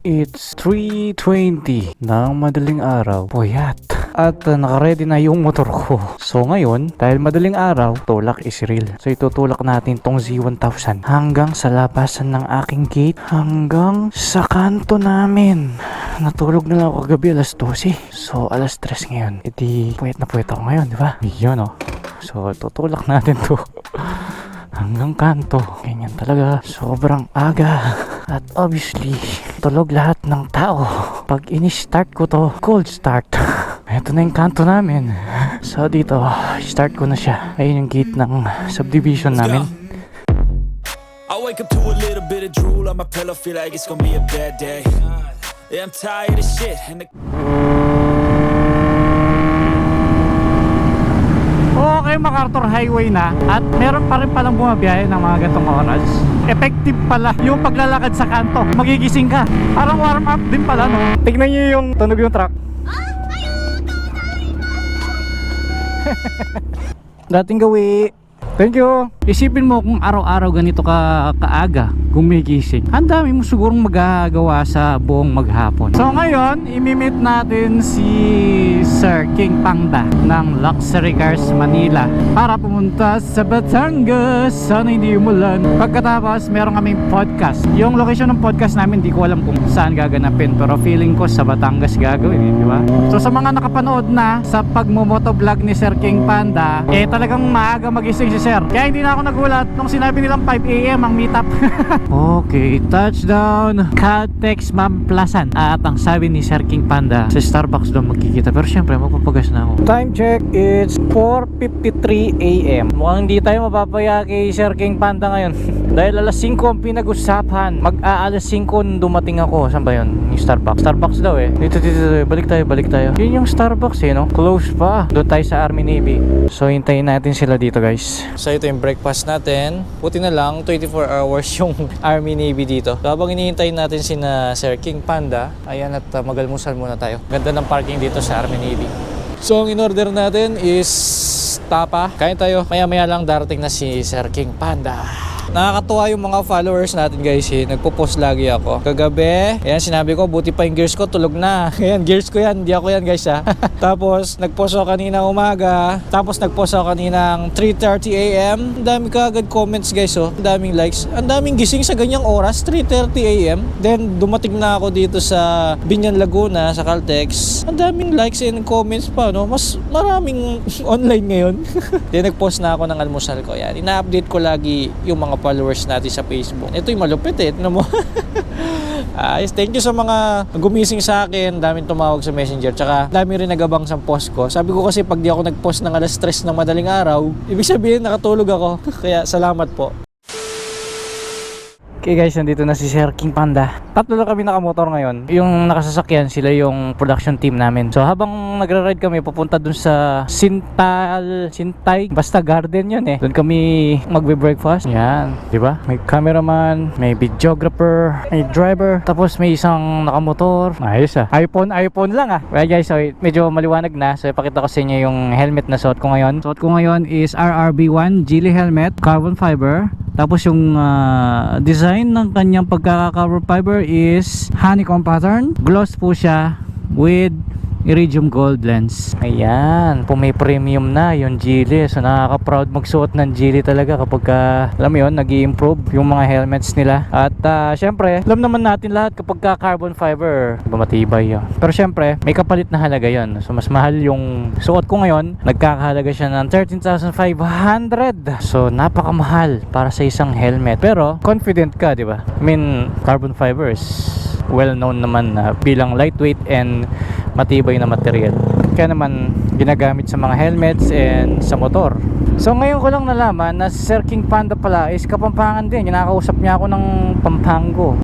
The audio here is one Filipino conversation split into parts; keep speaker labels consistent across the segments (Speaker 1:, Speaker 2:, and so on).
Speaker 1: It's 3:20 ng madaling araw. Puyat. At nakaready na yung motor ko. So ngayon, dahil madaling araw, tulak is real. So itutulak natin tong Z1000 hanggang sa labasan ng aking gate, hanggang sa kanto namin. Natulog na lang ako kagabi alas 12. So alas 3 ngayon. E di puyat na puyat ako ngayon, di ba? Yun oh. So tutulak natin to hanggang kanto. Ganyan talaga. Sobrang aga. At obviously, tulog lahat ng tao. Pag ini-start ko to, cold start. Ito na yung kanto namin. So dito, start ko na siya. Ayun yung gate ng subdivision namin.
Speaker 2: I wake up to a little bit of drool on my pillow, feel like it's gonna be a bad day. Yeah, I'm tired of shit and
Speaker 1: Okay, MacArthur Highway na at meron pa rin palang bumabiyahe ng mga gantong oras. Effective pala yung paglalakad sa kanto. Magigising ka. Parang warm up din pala, no? Tignan nyo yung tunog yung truck. Dating gawi. Thank you. Isipin mo kung araw-araw ganito kaaga gumigising. Ang dami mo sigurong magagawa sa buong maghapon. So ngayon, imimit natin si Sir King Panda ng Luxury Cars Manila para pumunta sa Batangas. Sana hindi umulan. Pagkatapos, meron kaming podcast. Yung location ng podcast namin, di ko alam kung saan gaganapin, pero feeling ko sa Batangas gagawin, di ba? So sa mga nakapanood na sa pagmumotovlog ni Sir King Panda, talagang maaga magising si Sir. Kaya hindi na ako nagulat nung sinabi nilang 5 AM ang meetup. Okay, touchdown Caltex Mamplasan. At ang sabi ni Sir King Panda, sa Starbucks daw magkikita. Pero syempre magpapagas na ako. Time check, it's 4:53 AM. Mukhang hindi tayo mapapaya kay Sir King Panda ngayon. Dahil alas 5 ang pinag-usapan. Mag-aalas 5 dumating ako. Saan ba yun? Yung Starbucks. Starbucks daw eh. Dito. Balik tayo. Yun yung Starbucks eh, no? Close pa. Doon tayo sa Army Navy. So hintayin natin sila dito, guys. So ito yung breakfast natin. Buti na lang 24 hours yung Army Navy dito. So habang hinihintay natin sina Sir King Panda, ayan, at magalmusal muna tayo. Ganda ng parking dito sa Army Navy. So ang in-order natin is tapa. Kain tayo. Maya-maya lang darating na si Sir King Panda. Nakakatuwa yung mga followers natin, guys eh. Nagpo-post lagi ako. Kagabi, ayan, sinabi ko, buti pa yung gears ko, tulog na. Ayan, gears ko yan, hindi ako yan, guys ha. Tapos, nagpost ako kanina umaga. Tapos, nagpost ako kaninang 3:30 AM. Ang dami kaagad comments, guys oh. Ang daming likes. Ang daming gising sa ganyang oras, 3:30 AM. Then, dumating na ako dito sa Binyan, Laguna, sa Caltex. Ang daming likes and comments pa, no? Mas maraming online ngayon. Then, nagpost na ako ng almusal ko. Yan, ina-update ko lagi yung mga followers natin sa Facebook. Ito yung malupit eh. Tignan mo. Thank you sa mga gumising sa akin. Daming tumawag sa Messenger. Tsaka dami rin nagabang sa post ko. Sabi ko kasi pag di ako nagpost ng alas 3 ng madaling araw, ibig sabihin nakatulog ako. Kaya salamat po. Okay guys, nandito na si Sir King Panda. Tatlo lang kami nakamotor ngayon. Yung nakasasakyan, sila yung production team namin. So habang nagra-ride kami papunta dun sa Sintay, basta garden yun eh. Doon kami magbe-breakfast. Yan, di ba? May cameraman, may videographer, may driver, tapos may isang nakamotor. Ayos ah. iPhone lang ah. Well guys, so medyo maliwanag na. So ipakita ko sa inyo yung helmet na suot ko ngayon. Suot ko ngayon is RRB1 Geely helmet, carbon fiber. Tapos yung design ng kanyang pagkaka-carbon fiber is honeycomb pattern. Gloss po siya with iridium gold lens. Ayan, pumi-premium na yung Geely. So nakaka-proud magsuot ng Geely talaga kapag alam mo yun, nag-i-improve yung mga helmets nila. At syempre, alam naman natin lahat kapag carbon fiber, matibay yun. Pero syempre, may kapalit na halaga yun. So mas mahal yung suot ko ngayon. Nagkakahalaga siya ng 13,500. So napakamahal para sa isang helmet. Pero confident ka, di ba? I mean, carbon fiber is well known naman bilang lightweight and matibay na material. Kaya naman ginagamit sa mga helmets and sa motor. So ngayon ko lang nalaman na si Sir King Panda pala is Kapampangan din. Kinakausap niya ako ng Pampango.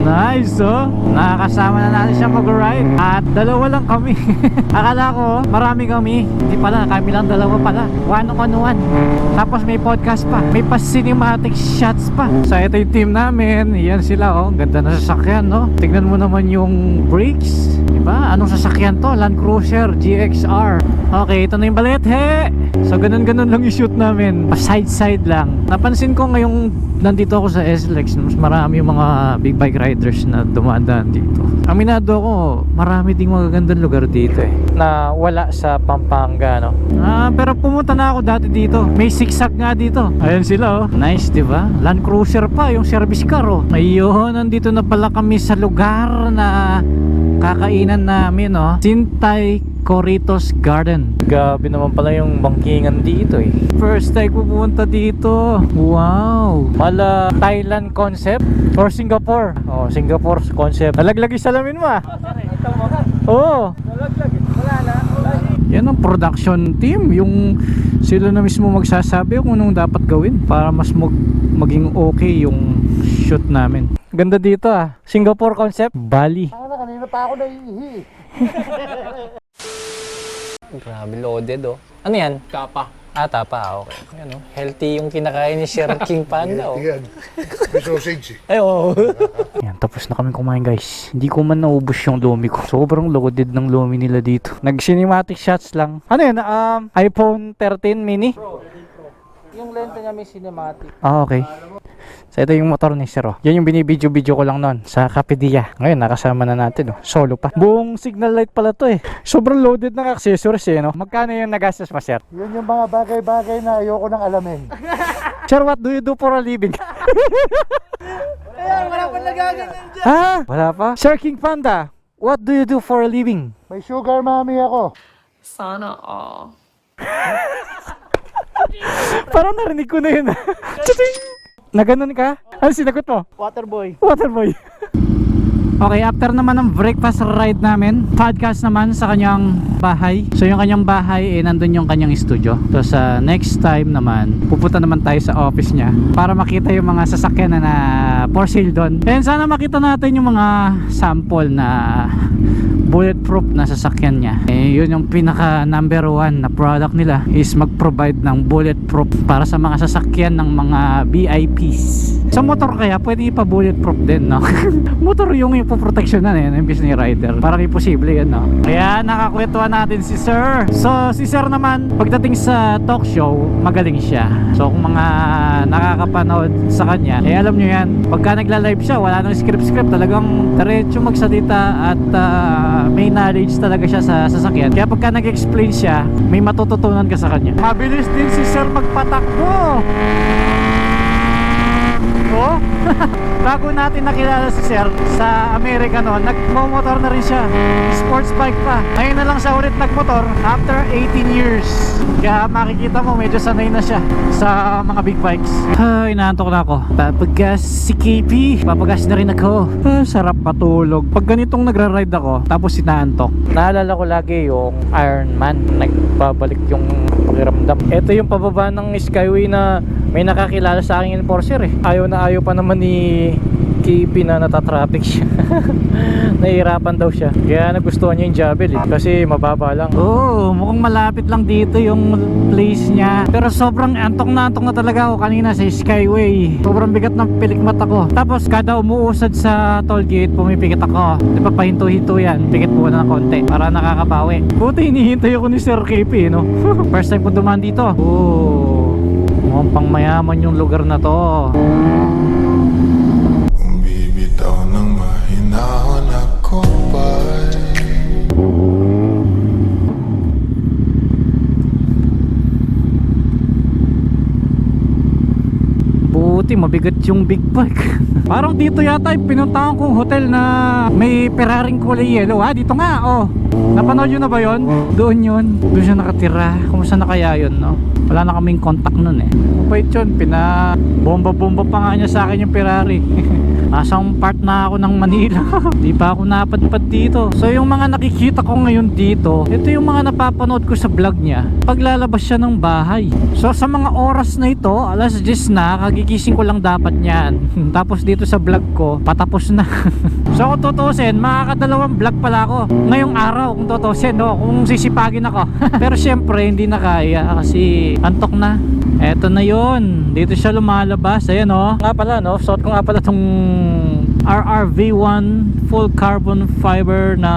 Speaker 1: Nice oh. Nakakasama na natin siya mag-ride. At dalawa lang kami. Akala ko marami kami. Hindi pala, kami lang dalawa pala. One on one. Tapos may podcast pa. May pa-cinematic shots pa. So ito yung team namin. Yan sila oh. Ganda na sasakyan no. Tignan mo naman yung brakes. Diba? Anong sasakyan to? Land Cruiser GXR. Okay, ito na yung balet. He! So ganun-ganun lang yung shoot namin. Pa-side-side lang. Napansin ko ngayong nandito ako sa SLEX, mas marami yung mga big bike rider riders na dumadaan dito. Aminado ako, marami ding magagandang lugar dito na wala sa Pampanga, no? Pero pumunta na ako dati dito. May zigzag nga dito. Ayan sila, oh. Nice, di ba? Land Cruiser pa, yung service car, oh. Ayun, nandito na pala kami sa lugar na kakainan namin, oh. Sintay Corritos Garden. Gabi naman pala yung bangkingan dito First time pupunta dito. Wow. Mala Thailand concept or Singapore? Oh, Singapore concept. Nalaglag yung salamin mo Oo. Yan ang production team. Yung sila na mismo magsasabi kung anong dapat gawin para mas maging okay yung shoot namin. Ganda dito Singapore concept. Bali.
Speaker 3: Kanina pa ako naiihi.
Speaker 1: Grabe, loaded Ano yan?
Speaker 3: Tapa.
Speaker 1: Tapa, okay. Ano, healthy yung kinakain ni Sir King Panda
Speaker 3: Yan. May sausage
Speaker 1: Ay, oo. Yan, tapos na kami kumain guys. Hindi ko man naubos yung lomi ko. Sobrang loaded ng lomi nila dito. Nag-cinematic shots lang. Ano yan? iPhone 13 mini?
Speaker 3: Yung lente niya may cinematic.
Speaker 1: Okay. So ito yung motor ni Sir Yan yung binibidyo-video ko lang noon sa Capidia. Ngayon nakasama na natin Solo pa. Buong signal light pala to Sobrang loaded ng accessories no? Magkano yung nagastos mo, Sir?
Speaker 3: Yun yung mga bagay-bagay na ayoko nang alamin.
Speaker 1: Sir, what do you do for a living?
Speaker 3: Wala pa nagaganyan dyan.
Speaker 1: Wala pa? Sir King Panda, what do you do for a living?
Speaker 3: May sugar mommy ako.
Speaker 4: Sana all.
Speaker 1: Parang narinig ko na yun Na ganun ka? Ano sinagot mo?
Speaker 3: Waterboy.
Speaker 1: Waterboy. Okay, after naman ng breakfast ride namin, podcast naman sa kanyang bahay. So yung kanyang bahay, nandun yung kanyang studio. So sa next time naman, pupunta naman tayo sa office niya para makita yung mga sasakyan na for sale doon. And sana makita natin yung mga sample na bulletproof na sasakyan niya. Yun yung pinaka number 1 na product nila is mag-provide ng bulletproof para sa mga sasakyan ng mga VIPs. Sa motor kaya pwede ipa-bulletproof din, no? Motor yung ipoproteksyonan imbis ni rider. Parang imposible yan, no? Kaya nakakwentuhan natin si Sir. So si Sir naman pagdating sa talk show, magaling siya. So kung mga nakakapanood sa kanya, alam nyo yan, pagka nagla-live siya, wala nang script, talagang diretso magsalita at may knowledge talaga siya sa sasakyan. Kaya pagka nag-explain siya, may matututunan ka sa kanya. Mabilis din si Sir magpatakbo. Bago natin nakilala si Sir sa Amerika noon, nagmo-motor na rin siya. Sports bike pa. Ngayon na lang siya ulit nagmotor after 18 years. Kaya makikita mo medyo sanay na siya sa mga big bikes. Inaantok na ako. Papagas si KP. Papagas na rin ako. Sarap patulog. Pag ganitong nagra-ride ako, tapos inaantok, naalala ko lagi yung Iron Man. Nagbabalik yung pakiramdam. Ito yung pababa ng Skyway na may nakakilala sa aking enforcer Ayaw na ayaw pa naman ni KP na natatraffic siya. Nahihirapan daw siya. Kaya nagustuhan niya yung Javel kasi mababa lang. Mukhang malapit lang dito yung place niya. Pero sobrang antok na talaga ako kanina sa Skyway. Sobrang bigat ng pilikmat ako. Tapos kada umuusad sa toll gate, pumipikit ako. Di ba pahinto-hinto yan? Pikit po na ng konti para nakakabawi. Buti hinihintay ako ni Sir KP, no? First time ko dumaan dito. Mukhang pang mayaman yung lugar na to.
Speaker 5: Bibitaw ng mahinahon ako ba'y
Speaker 1: Buti mabigat yung big bike. Parang dito yata yung pinuntahan kong hotel na may Ferraring kulay yellow dito nga Napanood yun na ba yun? Doon yun. Doon siya nakatira. Kumusta na kaya yun, no? Wala na kaming contact nun Mabait yun. Bomba-bomba pa nga niya sa akin yung Ferrari. Asang part na ako ng Manila. Di pa ako napadpad dito. So yung mga nakikita ko ngayon dito, ito yung mga napapanood ko sa vlog niya paglalabas siya ng bahay. So sa mga oras na ito, alas 10 na, kagigising ko lang dapat niyan. Tapos dito sa vlog ko, patapos na. So kung tutusin, makakadalawang vlog pala ako ngayong araw kung tutusin, no? Kung sisipagin ako. Pero syempre hindi na kaya kasi antok na. Eto na yon. Dito siya lumalabas. Ayan Nga pala, no? Suot ko nga pala tong RRV1 full carbon fiber na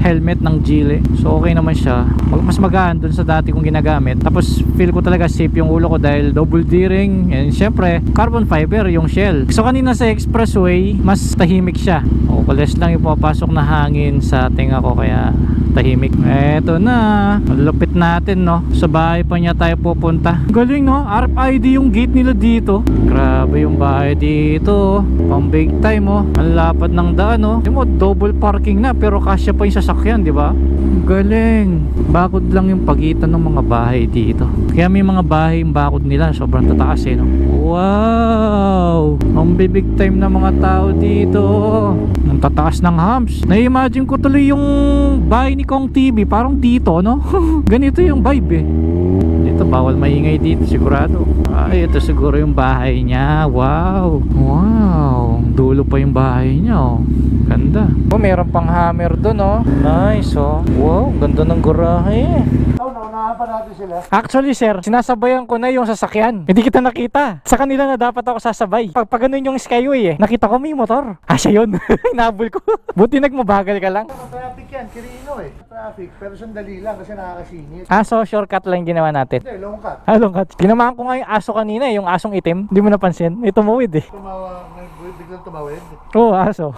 Speaker 1: helmet ng Geely. So okay naman siya. Mas magaan dun sa dati kong ginagamit. Tapos feel ko talaga safe yung ulo ko dahil double D-ring. And syempre, carbon fiber yung shell. So kanina sa expressway, mas tahimik siya. O, kules lang yung papasok na hangin sa tenga ko kaya tahimik. Eto na, malupit natin no. Sa bahay pa niya tayo pupunta. Galing no, RFID yung gate nila dito. Grabe yung bahay dito. Pang big time oh. Ang lapad ng daan oh. Di mo, double parking na pero kasya pa yung sasakyan, di ba? Galing. Bakod lang yung pagitan ng mga bahay dito. Kaya may mga bahay yung bakod nila sobrang tataas eh no. Wow! Ang big time na mga tao dito. Ang tataas ng humps. Na-imagine ko tuloy yung bahay ni Kong TV, parang dito no. Ganito yung vibe eh. Dito bawal maingay dito sigurado. Ay, ito siguro yung bahay niya. Wow. Wow. Dulo pa yung bahay niya oh. Ganda. Oh, meron pang hammer doon oh. Nice oh. Wow, ganda ng garahe.
Speaker 3: Naunahan pa natin sila.
Speaker 1: Actually sir, sinasabayan ko na yung sasakyan. Hindi kita nakita. Sa kanila na dapat ako sasabay. Pag ganun yung Skyway eh, nakita ko may motor. Ah, siya yun. Hinabol ko. Buti nagmabagal ka lang.
Speaker 3: Traffic yan, Kirino eh. Traffic, pero sandali lang kasi nakakasingit.
Speaker 1: Ah, so shortcut lang ginawa natin.
Speaker 3: Hindi, long cut.
Speaker 1: Ah, lungkat. Ginamaan ko nga yung aso kanina, yung asong itim. Hindi mo napansin? Ito mawid eh.
Speaker 3: Biglang tumawid.
Speaker 1: Oo, aso.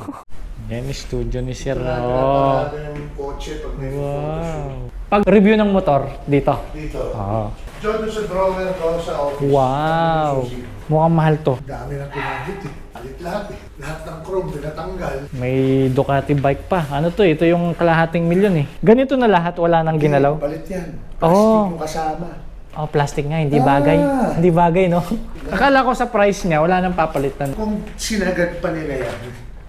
Speaker 1: Yan yung studio ni Sir. Oh.
Speaker 3: Yung kotse pag may
Speaker 1: Wow. Pag review ng motor dito.
Speaker 3: dito.
Speaker 1: Oo.
Speaker 3: Diyan doon sa drawer ko sa office.
Speaker 1: Wow. Mukhang mahal to.
Speaker 3: Dami ng pinagit eh. Alit lahat eh. Lahat ng chrome pinatanggal.
Speaker 1: May Ducati bike pa. Ano to? Ito yung kalahating milyon eh. Ganito na lahat, wala nang ginalaw.
Speaker 3: Palit yan.
Speaker 1: Oo.
Speaker 3: Plastic yung kasama.
Speaker 1: Oh, plastic nga, hindi bagay. Hindi bagay, no? Akala ko sa price niya, wala nang papalitan.
Speaker 3: Kung sinagad pa nila yan,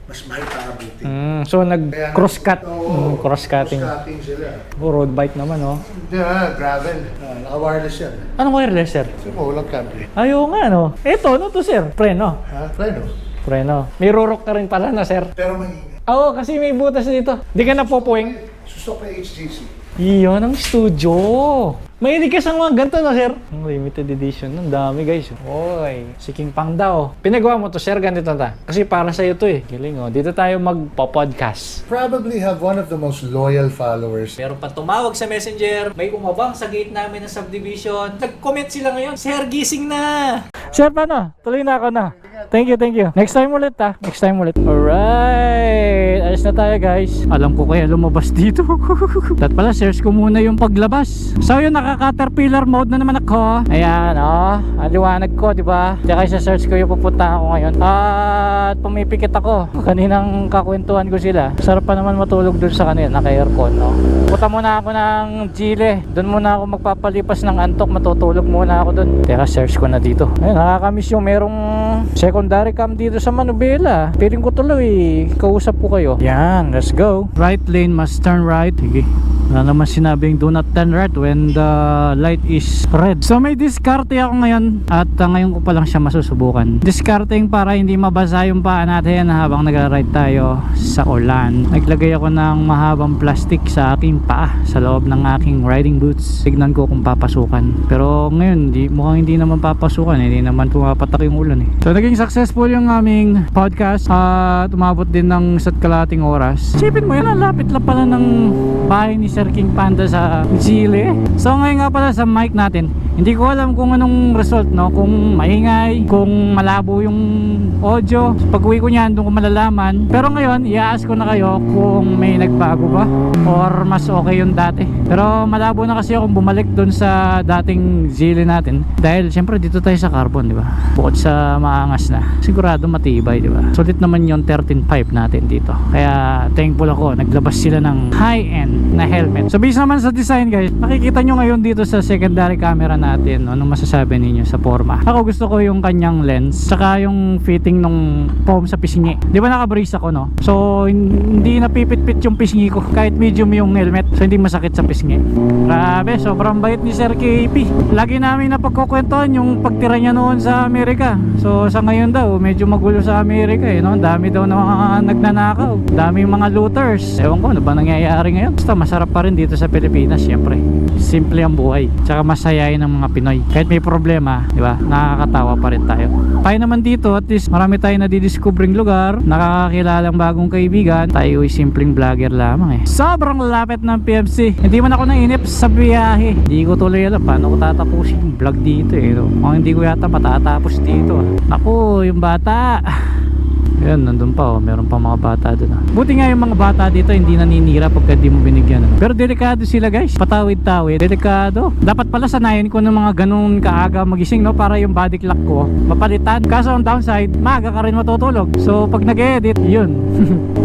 Speaker 3: mas mahal pa kabuti.
Speaker 1: So nag-cross cut. Cross-cutting.
Speaker 3: Cross-cutting sila.
Speaker 1: Oh, road bike naman, oh.
Speaker 3: Hindi gravel. Naka-wireless yan.
Speaker 1: Anong wireless, sir?
Speaker 3: Kasi mo, walang kable.
Speaker 1: Ayaw nga, no? Ito, ano to, sir? Preno.
Speaker 3: Ha? Preno.
Speaker 1: Preno. May rurok ka rin pala na, sir.
Speaker 3: Pero maingat.
Speaker 1: Oo, kasi may butas dito. Di ka napopuwing.
Speaker 3: Susok na HGC.
Speaker 1: Iyon ang studio. Mahilig ka sa mga ganito na, sir. Ang limited edition. Ang dami, guys. Oy, si King Pang daw. Pinagawa mo to, sir, ganito ta. Kasi para sa'yo to eh. Galing, oh. Dito tayo magpo-podcast.
Speaker 3: Probably have one of the most loyal followers.
Speaker 1: Meron pa tumawag sa messenger. May umabang sa gate namin ng subdivision. Nag-comment sila ngayon. Sir, gising na! Sir, paano? Tuloy na ako na. Thank you, thank you. Next time ulit ha. Next time ulit. Alright. Alis na tayo, guys. Alam ko kaya lumabas dito. Dapat pala, search ko muna yung paglabas. So yun, naka-caterpillar mode na naman ako. Ayan, oh. Ang liwanag ko, di ba? Tsaka sa search ko yung pupuntahan ko ngayon. At pumipikit ako. Kaninang kakwentuhan ko sila. Sarap pa naman matulog dun sa kanila. Naka-aircon, no? Pupunta muna ako ng Geely. Doon muna ako magpapalipas ng antok. Matutulog muna ako dun. Teka, search ko na dito. Ayun, nakakamiss yung merong secondary cam dito sa Manubela. Piling ko tuloy, kausap ko kayo. Yan, let's go. Right lane must turn right. Sige. Wala naman sinabing do not turn right when the light is red. So may diskarte ako ngayon at ngayon ko pa lang siya masusubukan. Diskarting para hindi mabasa yung paa natin habang nagra-ride tayo sa ulan. Naglagay ako ng mahabang plastic sa aking paa sa loob ng aking riding boots. Tignan ko kung papasukan. Pero ngayon mukhang hindi naman papasukan. Hindi naman pumapatak yung ulan eh. So naging successful yung aming podcast at umabot din ng isa't kalahating oras. Sipin mo yan, ang lapit lang pala ng bahay ni Sir King Panda sa Chile. So ngayon nga pala sa mic natin, hindi ko alam kung anong result, no? Kung maingay, kung malabo yung audio. So, pag uwi ko niyan, doon ko malalaman. Pero ngayon, i-ask ko na kayo kung may nagbago ba or mas okay yung dati. Pero malabo na kasi akong bumalik doon sa dating Chile natin. Dahil syempre dito tayo sa carbon, di ba? Bukod sa maangas na, sigurado matibay, di ba? Sulit naman yung 13.5 natin dito. Kaya thankful ako, naglabas sila ng high-end na helmet. So based naman sa design, guys, makikita nyo ngayon dito sa secondary camera natin, no? Anong masasabi ninyo sa forma? Ako gusto ko yung kanyang lens, saka yung fitting nung foam sa pisngi. Di ba naka-brace ako, no? So hindi napipit-pit yung pisngi ko kahit medium yung helmet, so hindi masakit sa pisngi. Grabe, sobrang bait ni Sir KP. Lagi namin napagkukwentuhan yung pagtira niya noon sa Amerika. So sa ngayon daw, medyo magulo sa Amerika eh, no? Dami daw na mga nagnanakaw. daming mga looters. Ewan ko, ano ba nangyayari ngayon? Basta masarap pa rin dito sa Pilipinas, syempre. Simple ang buhay. Tsaka masayain ng mga Pinoy. Kahit may problema, di ba? Nakakatawa pa rin tayo. Tayo naman dito, at least marami tayo nadidiscovering lugar, nakakakilalang bagong kaibigan. Tayo ay simpleng vlogger lamang eh. Sobrang lapit ng PMC. Hindi man ako nainip sa biyahe. Hindi ko tuloy alam paano ko tatapusin yung vlog dito eh. No? Kung hindi ko yata matatapos dito. Ako, yung bata. Yan, nandun pa oh. Meron pa mga bata dun ah. Buti nga yung mga bata dito hindi naninira pagka di mo binigyan ano. Pero delikado sila guys. Patawid-tawid. Delikado. Dapat pala sanayin ko ng mga ganun kaaga magising no. Para yung body clock ko mapalitan. Kaso ang downside, maaga ka rin matutulog. So pag nag-edit, yun.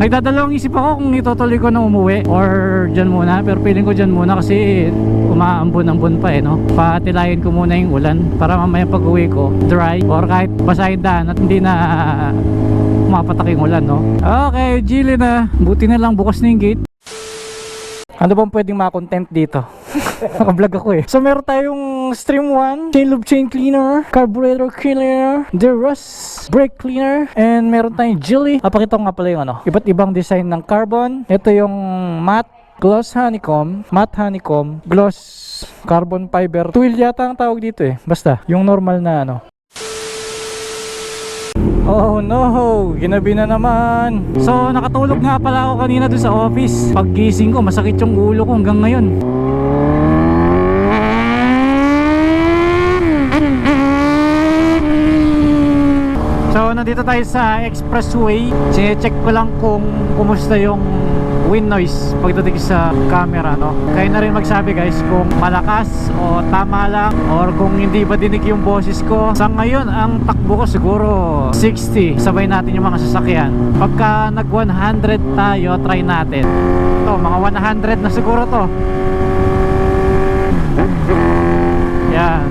Speaker 1: Nagdadalawang isip ako kung itutuloy ko na umuwi or dyan muna. Pero feeling ko dyan muna kasi umaambon-ambon pa eh no. Patilayin ko muna yung ulan para mamaya pag uwi ko dry or kahit basahin daan at hindi na mapatak yung ulan no. Okay, Gili na. Buti na lang bukas na yung gate. Ano bang pwedeng ma-content dito? Naka-vlog ako eh. So meron tayong stream 1, chain loop chain cleaner, carburetor cleaner, rust brake cleaner, and meron tayong Gili. Papakita ko nga pala yung ano, iba't ibang design ng carbon. Ito yung matte gloss honeycomb, matte honeycomb, gloss carbon fiber. Twill yata ang tawag dito eh. Basta, yung normal na ano. Oh no, ginabi na naman. So nakatulog nga pala ako kanina doon sa office. Paggising ko, masakit yung ulo ko hanggang ngayon. So nandito tayo sa expressway. Check ko lang kung kumusta yung wind noise pagdating sa camera no. Kayo na rin magsabi guys kung malakas o tama lang or kung hindi ba dinig yung boses ko. Sa ngayon ang takbo ko siguro 60. Sabay natin yung mga sasakyan. Pagka nag 100 tayo, try natin. Ito, mga 100 na siguro to. Yan.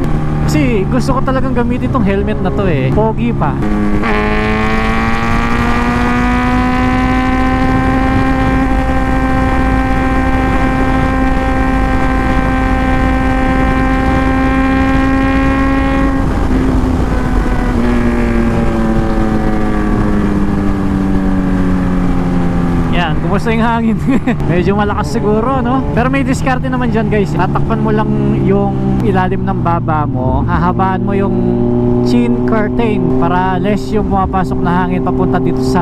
Speaker 1: Kasi gusto ko talagang gamitin itong helmet na to eh. Pogi pa. Kumusta yung hangin? Medyo malakas siguro no? Pero may diskarte naman dyan guys. Tatakpan mo lang yung ilalim ng baba mo. Hahabaan mo yung chin curtain para less yung pumapasok na hangin papunta dito sa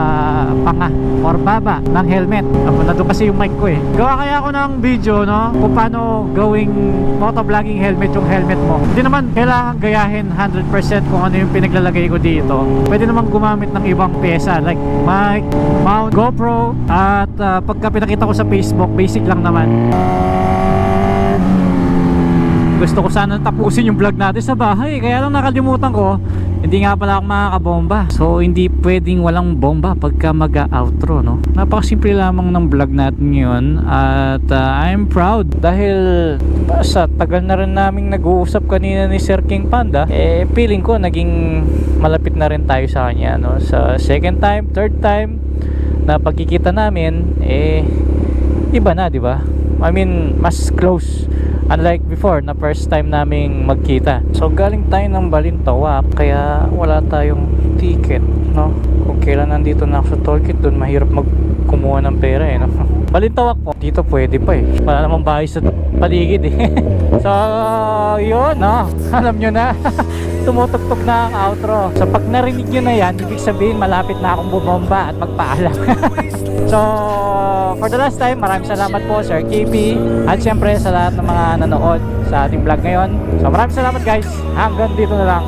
Speaker 1: panga or baba ng helmet. Napunta doon kasi yung mic ko eh. Gawa kaya ako ng video no? Kung paano gawing motovlogging helmet yung helmet mo. Hindi naman kailangan gayahin 100% kung ano yung pinaglalagay ko dito. Pwede naman gumamit ng ibang pyesa like mic, mount, GoPro at pagka pinakita ko sa Facebook, basic lang naman. Gusto ko sana tapusin yung vlog natin sa bahay, kaya lang nakalimutan ko. Hindi nga pala ako makakabomba. So hindi pwedeng walang bomba pagka mag-outro no. Napakasimple lamang ng vlog natin ngayon. At I'm proud dahil sa tagal na rin naming nag-uusap kanina ni Sir King Panda, feeling ko naging malapit na rin tayo sa kanya no. Sa second time, third time na pagkikita namin iba na, di ba? I mean, mas close unlike before na first time naming magkita. So galing tayo ng Balintawak kaya wala tayong ticket, no? Kung kailan nandito na ako sa tollgate, doon mahirap kumuha ng pera no? Balintawak po, dito pwede pa wala namang bahay sa paligid So yun no, alam nyo na. Tumutugtog na ang outro. So pag narinig nyo na yan, ibig sabihin malapit na akong bumomba at magpaalam. So for the last time, maraming salamat po Sir KP at syempre sa lahat ng mga nanood sa ating vlog ngayon. So maraming salamat guys. Hanggang dito na lang.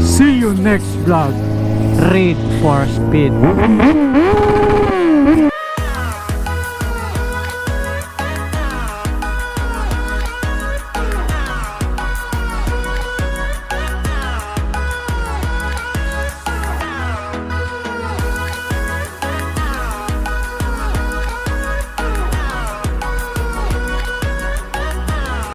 Speaker 1: See you next vlog. Read for Speed.